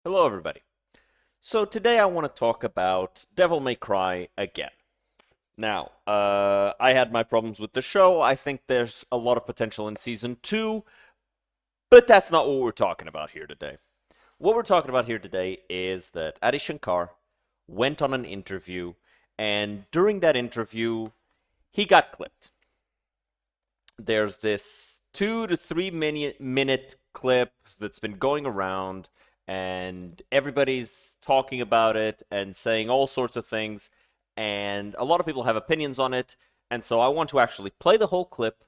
Hello, everybody. So today I want to talk about Devil May Cry again. Now, I had my problems with the show. I think there's a lot of potential in season two, but that's not what we're talking about here today. What we're talking about here today is that Adi Shankar went on an interview, and during that interview, he got clipped. There's this 2 to 3 minute clip that's been going around, and everybody's talking about it and saying all sorts of things, and a lot of people have opinions on it. And so I want to actually play the whole clip,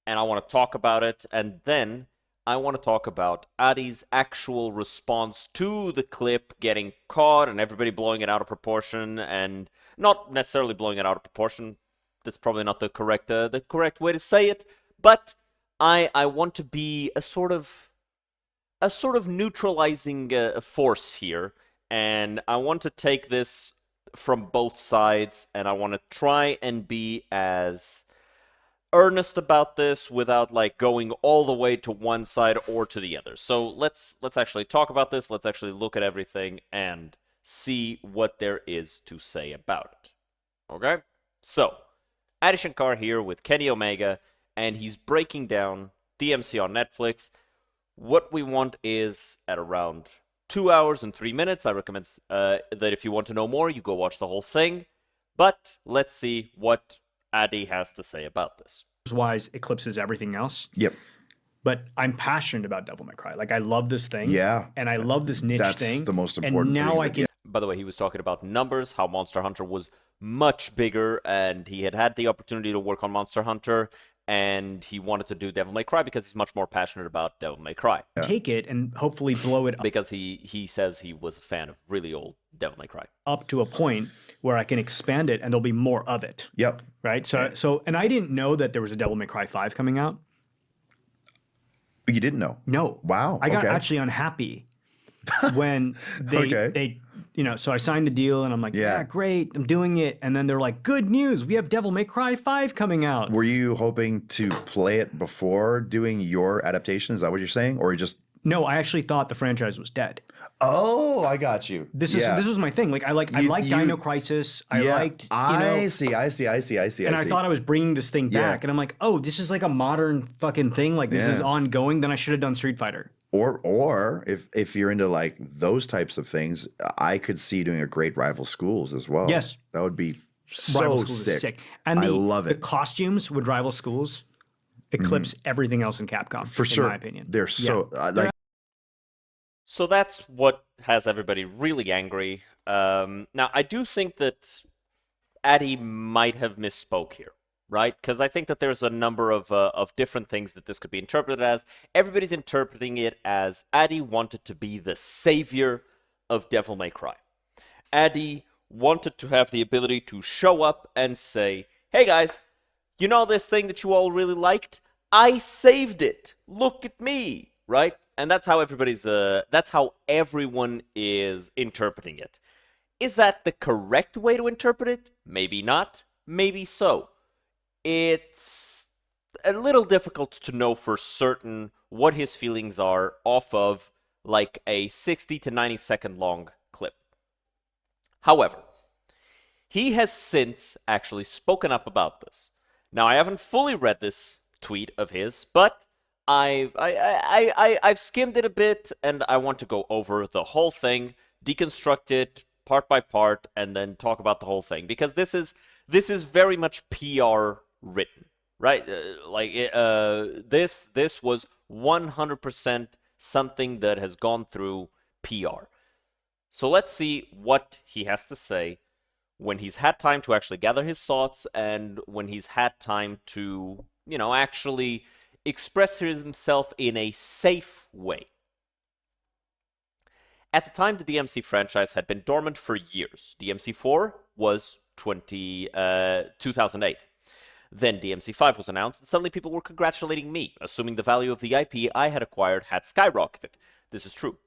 and I want to talk about it, and then I want to talk about Adi's actual response to the clip getting caught and everybody blowing it out of proportion, and not necessarily blowing it out of proportion. That's probably not the correct way to say it, but I want to be a sort of neutralizing force here, and I want to take this from both sides, and I want to try and be as earnest about this without like going all the way to one side or to the other. So let's actually talk about this. Let's actually look at everything and see what there is to say about it. Okay? So, Adi Shankar here with Kenny Omega, and he's breaking down DMC on Netflix. What we want is at around 2 hours and 3 minutes. I recommend that if you want to know more, you go watch the whole thing. But let's see what Adi has to say about this. Wise eclipses everything else. Yep. But I'm passionate about Devil May Cry. Like I love this thing. Yeah. And I love this niche That's thing. the most And important now thing. I can By the way, he was talking about numbers, how Monster Hunter was much bigger, and he had the opportunity to work on Monster Hunter, and he wanted to do Devil May Cry because he's much more passionate about Devil May Cry. take it and hopefully blow it Because he says he was a fan of really old Devil May Cry. up to a point where I can expand it and there'll be more of it. Yep. Right? So and I didn't know that there was a Devil May Cry 5 coming out. You didn't know? No. Wow. I got okay. actually unhappy when Okay. they so I signed the deal and I'm like, Yeah. yeah, great, I'm doing it. And then they're like, good news, we have Devil May Cry 5 coming out. Were you hoping to play it before doing your adaptation? Is that what you're saying? Or you just No, I actually thought the franchise was dead. Oh, I got you. This Yeah. was my thing. Like I liked Dino Crisis. I Yeah. liked I see. and I see. thought I was bringing this thing Yeah. back, and I'm like, oh, this is like a modern fucking thing. Like this is Yeah. ongoing. Then I should have done Street Fighter. Or if you're into like those types of things, I could see doing a great Rival Schools as well. Yes. That would be so Rival Schools sick. is sick, and I love the it. costumes with Rival Schools eclipse everything else in Capcom. For sure. in my opinion. They're so like So that's what has everybody really angry. Now, I do think that Addy might have misspoke here, right? Because I think that there's a number of different things that this could be interpreted as. Everybody's interpreting it as Addy wanted to be the savior of Devil May Cry. Addy wanted to have the ability to show up and say, hey guys, you know this thing that you all really liked? I saved it. Look at me, right? And that's how that's how everyone is interpreting it. Is that the correct way to interpret it? Maybe not. Maybe so. It's a little difficult to know for certain what his feelings are off of like a 60 to 90 second long clip. However, he has since actually spoken up about this. Now, I haven't fully read this tweet of his, but I've skimmed it a bit, and I want to go over the whole thing, deconstruct it part by part, and then talk about the whole thing, because this is very much PR written, right? This was 100% something that has gone through PR. So let's see what he has to say when he's had time to actually gather his thoughts, and when he's had time to, actually express himself in a safe way. At the time, the DMC franchise had been dormant for years. DMC4 was 2008. Then DMC5 was announced, and suddenly people were congratulating me, assuming the value of the IP I had acquired had skyrocketed. This is true.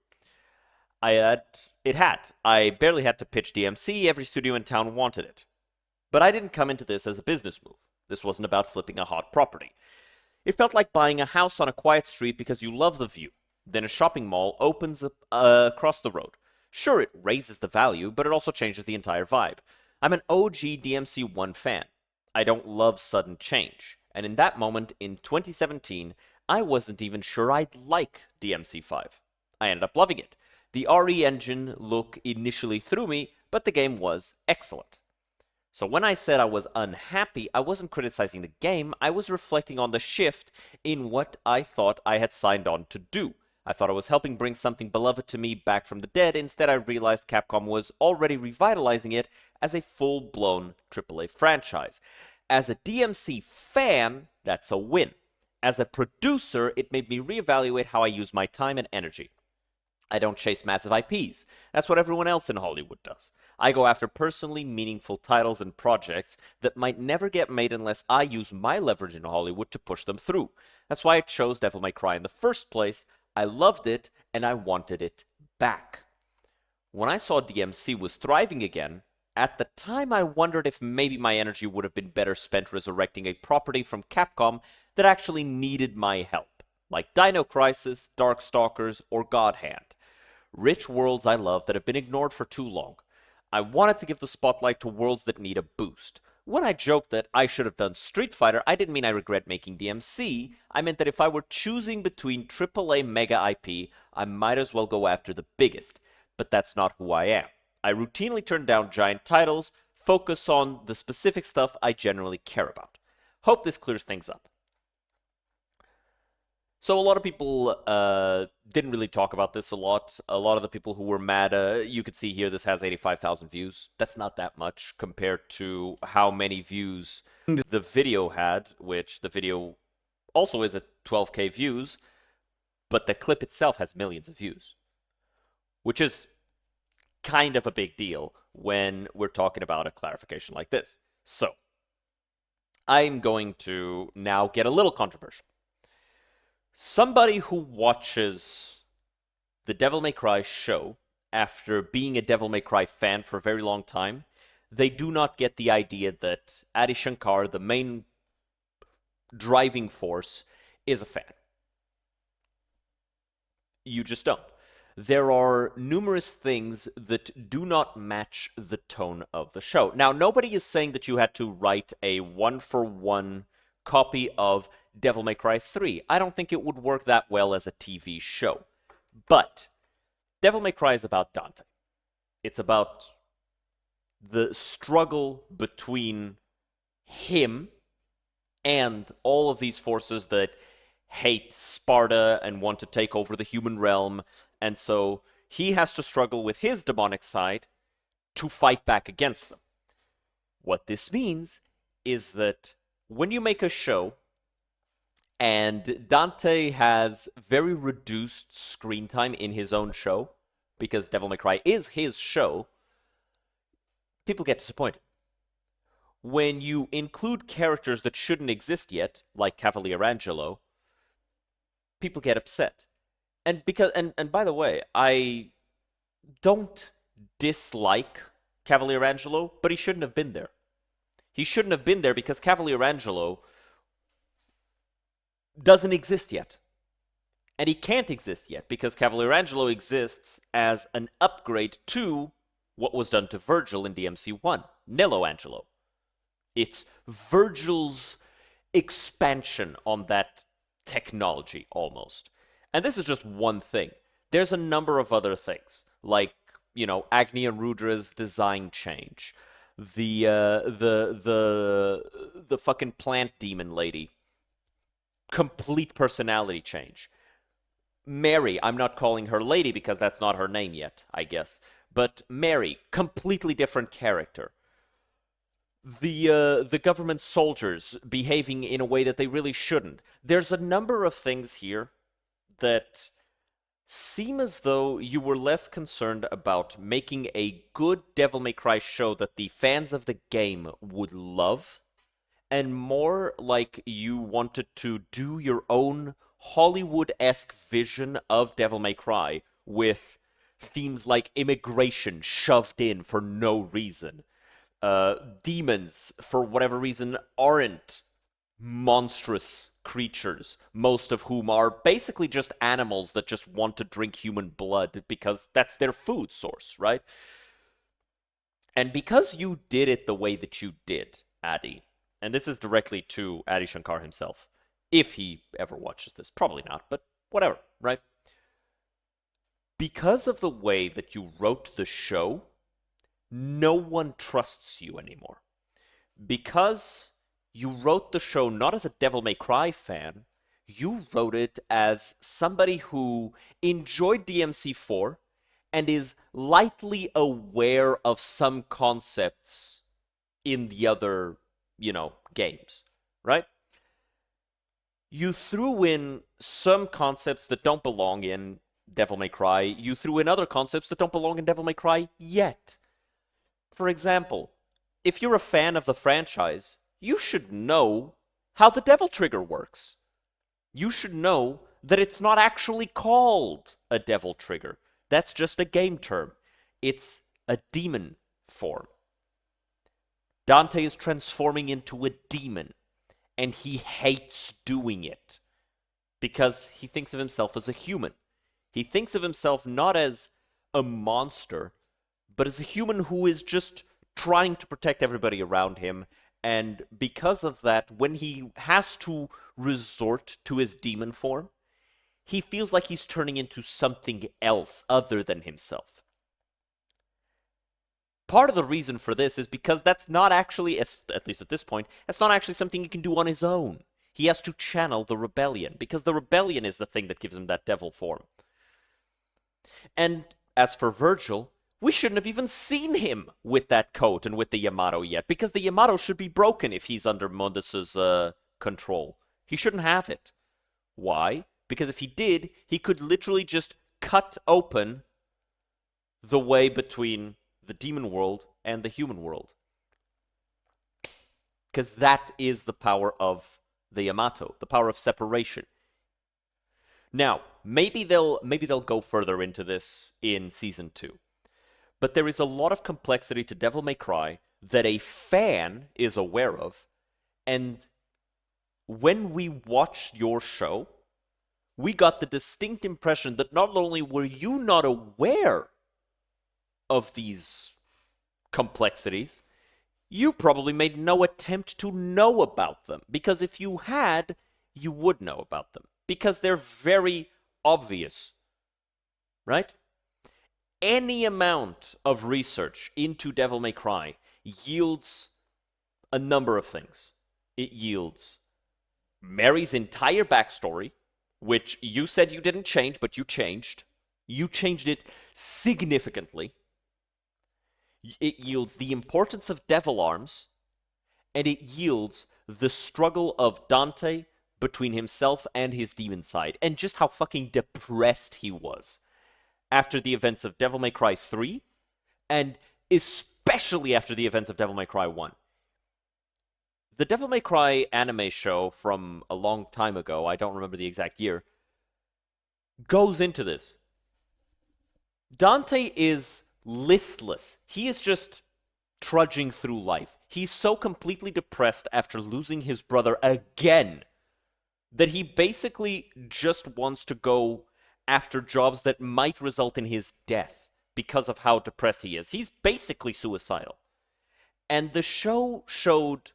It had. I barely had to pitch DMC, every studio in town wanted it. But I didn't come into this as a business move. This wasn't about flipping a hot property. It felt like buying a house on a quiet street because you love the view. Then a shopping mall opens up across the road. Sure, it raises the value, but it also changes the entire vibe. I'm an OG DMC1 fan. I don't love sudden change. And in that moment, in 2017, I wasn't even sure I'd like DMC5. I ended up loving it. The RE engine look initially threw me, but the game was excellent. So when I said I was unhappy, I wasn't criticizing the game, I was reflecting on the shift in what I thought I had signed on to do. I thought I was helping bring something beloved to me back from the dead. Instead, I realized Capcom was already revitalizing it as a full-blown AAA franchise. As a DMC fan, that's a win. As a producer, it made me reevaluate how I use my time and energy. I don't chase massive IPs. That's what everyone else in Hollywood does. I go after personally meaningful titles and projects that might never get made unless I use my leverage in Hollywood to push them through. That's why I chose Devil May Cry in the first place. I loved it, and I wanted it back. When I saw DMC was thriving again, at the time I wondered if maybe my energy would have been better spent resurrecting a property from Capcom that actually needed my help, like Dino Crisis, Darkstalkers, or God Hand. Rich worlds I love that have been ignored for too long. I wanted to give the spotlight to worlds that need a boost. When I joked that I should have done Street Fighter, I didn't mean I regret making DMC. I meant that if I were choosing between AAA mega IP, I might as well go after the biggest. But that's not who I am. I routinely turn down giant titles, focus on the specific stuff I generally care about. Hope this clears things up. So a lot of people didn't really talk about this a lot. A lot of the people who were mad, you could see here this has 85,000 views. That's not that much compared to how many views the video had, which the video also is at 12K views, but the clip itself has millions of views, which is kind of a big deal when we're talking about a clarification like this. So, I'm going to now get a little controversial. Somebody who watches the Devil May Cry show after being a Devil May Cry fan for a very long time, they do not get the idea that Adi Shankar, the main driving force, is a fan. You just don't. There are numerous things that do not match the tone of the show. Now, nobody is saying that you had to write a one-for-one copy of Devil May Cry 3. I don't think it would work that well as a TV show. But Devil May Cry is about Dante. It's about the struggle between him and all of these forces that hate Sparta and want to take over the human realm. And so he has to struggle with his demonic side to fight back against them. What this means is that when you make a show and Dante has very reduced screen time in his own show, because Devil May Cry is his show, people get disappointed. When you include characters that shouldn't exist yet, like Cavalier Angelo, people get upset. And by the way, I don't dislike Cavalier Angelo, but he shouldn't have been there. He shouldn't have been there because Cavalier Angelo doesn't exist yet. And he can't exist yet because Cavalier Angelo exists as an upgrade to what was done to Virgil in DMC1, Nello Angelo. It's Virgil's expansion on that technology, almost. And this is just one thing. There's a number of other things, like, you know, Agni and Rudra's design change, the fucking plant demon lady, complete personality change. Mary, I'm not calling her lady because that's not her name yet, I guess, but Mary, completely different character. The government soldiers behaving in a way that they really shouldn't. There's a number of things here that seem as though you were less concerned about making a good Devil May Cry show that the fans of the game would love, and more like you wanted to do your own Hollywood-esque vision of Devil May Cry with themes like immigration shoved in for no reason. Demons, for whatever reason, aren't monstrous creatures, most of whom are basically just animals that just want to drink human blood because that's their food source, right? And because you did it the way that you did, Adi, and this is directly to Adi Shankar himself, if he ever watches this, probably not, but whatever, right? Because of the way that you wrote the show, no one trusts you anymore. Because you wrote the show not as a Devil May Cry fan, you wrote it as somebody who enjoyed DMC4 and is lightly aware of some concepts in the other, games, right? You threw in some concepts that don't belong in Devil May Cry. You threw in other concepts that don't belong in Devil May Cry yet. For example, if you're a fan of the franchise, you should know how the Devil Trigger works. You should know that it's not actually called a Devil Trigger. That's just a game term. It's a demon form. Dante is transforming into a demon, and he hates doing it because he thinks of himself as a human. He thinks of himself not as a monster, but as a human who is just trying to protect everybody around him. And because of that, when he has to resort to his demon form, he feels like he's turning into something else other than himself. Part of the reason for this is because that's not actually, at least at this point, that's not actually something he can do on his own. He has to channel the rebellion, because the rebellion is the thing that gives him that devil form. And as for Virgil, we shouldn't have even seen him with that coat and with the Yamato yet, because the Yamato should be broken if he's under Mundus's control. He shouldn't have it. Why? Because if he did, he could literally just cut open the way between the demon world and the human world. Because that is the power of the Yamato, the power of separation. Now, maybe they'll go further into this in Season 2. But there is a lot of complexity to Devil May Cry that a fan is aware of, and when we watched your show, we got the distinct impression that not only were you not aware of these complexities, you probably made no attempt to know about them, because if you had, you would know about them, because they're very obvious, right? Any amount of research into Devil May Cry yields a number of things. It yields Mary's entire backstory, which you said you didn't change, but you changed. You changed it significantly. It yields the importance of devil arms, and it yields the struggle of Dante between himself and his demon side, and just how fucking depressed he was after the events of Devil May Cry 3, and especially after the events of Devil May Cry 1. The Devil May Cry anime show from a long time ago, I don't remember the exact year, goes into this. Dante is listless. He is just trudging through life. He's so completely depressed after losing his brother again that he basically just wants to go after jobs that might result in his death because of how depressed he is. He's basically suicidal. And the show showed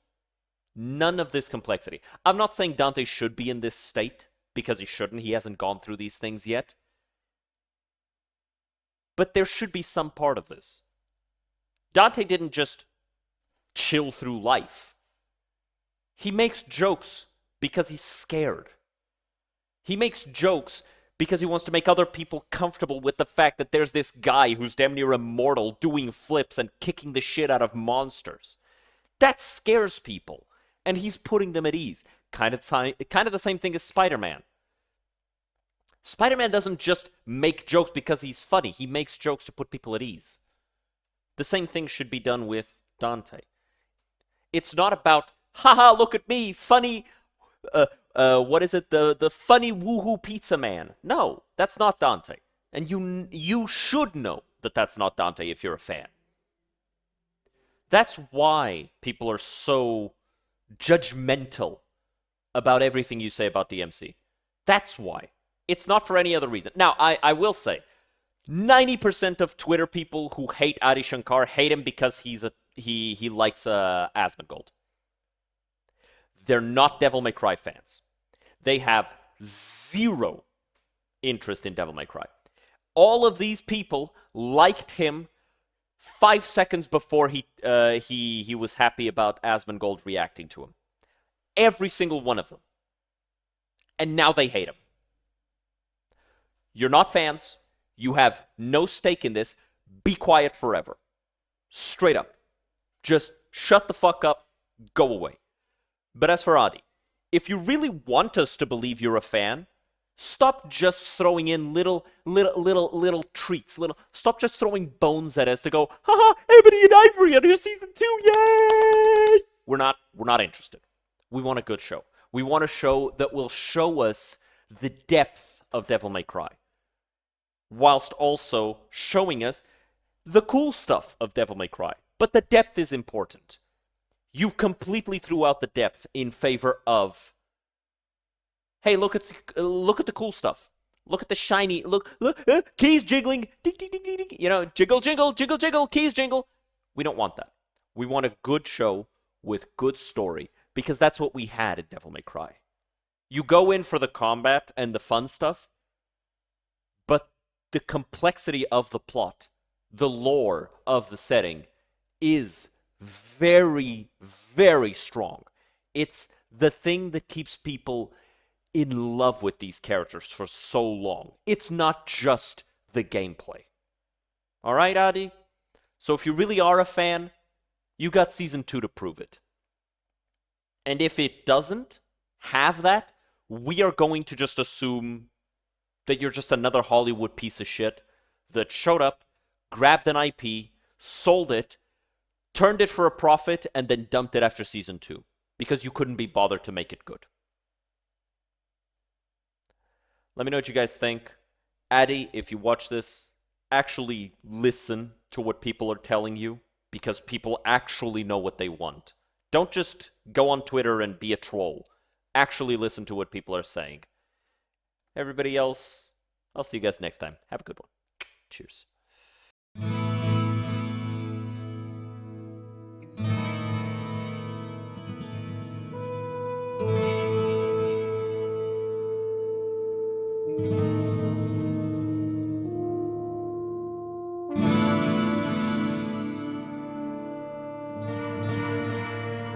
none of this complexity. I'm not saying Dante should be in this state, because he shouldn't. He hasn't gone through these things yet. But there should be some part of this. Dante didn't just chill through life. He makes jokes because he's scared. He makes jokes because he wants to make other people comfortable with the fact that there's this guy who's damn near immortal doing flips and kicking the shit out of monsters. That scares people, and he's putting them at ease. Kind of the same thing as Spider-Man. Spider-Man doesn't just make jokes because he's funny. He makes jokes to put people at ease. The same thing should be done with Dante. It's not about, haha, look at me, funny, what is it, the funny woohoo pizza man. No, that's not Dante. And you should know that that's not Dante if you're a fan. That's why people are so judgmental about everything you say about DMC. That's why. It's not for any other reason. Now, I will say, 90% of Twitter people who hate Adi Shankar hate him because he likes Asmongold. They're not Devil May Cry fans. They have zero interest in Devil May Cry. All of these people liked him 5 seconds before he was happy about Asmongold reacting to him. Every single one of them. And now they hate him. You're not fans. You have no stake in this. Be quiet forever. Straight up. Just shut the fuck up. Go away. But as for Adi, if you really want us to believe you're a fan, stop just throwing in little treats. Stop just throwing bones at us to go, haha, Ebony and Ivory under season 2, yay! We're not interested. We want a good show. We want a show that will show us the depth of Devil May Cry, whilst also showing us the cool stuff of Devil May Cry. But the depth is important. You completely threw out the depth in favor of, hey, look at the cool stuff. Look at the shiny, look, keys jiggling, ding, ding, ding, ding, ding. You know, jiggle, jiggle, jiggle, jiggle, keys jingle. We don't want that. We want a good show with good story, because that's what we had in Devil May Cry. You go in for the combat and the fun stuff, but the complexity of the plot, the lore of the setting is very, very strong. It's the thing that keeps people in love with these characters for so long. It's not just the gameplay. All right, Adi? So if you really are a fan, you got season 2 to prove it. And if it doesn't have that, we are going to just assume that you're just another Hollywood piece of shit that showed up, grabbed an IP, sold it, turned it for a profit, and then dumped it after season 2 because you couldn't be bothered to make it good. Let me know what you guys think. Adi, if you watch this, actually listen to what people are telling you, because people actually know what they want. Don't just go on Twitter and be a troll. Actually listen to what people are saying. Everybody else, I'll see you guys next time. Have a good one. Cheers.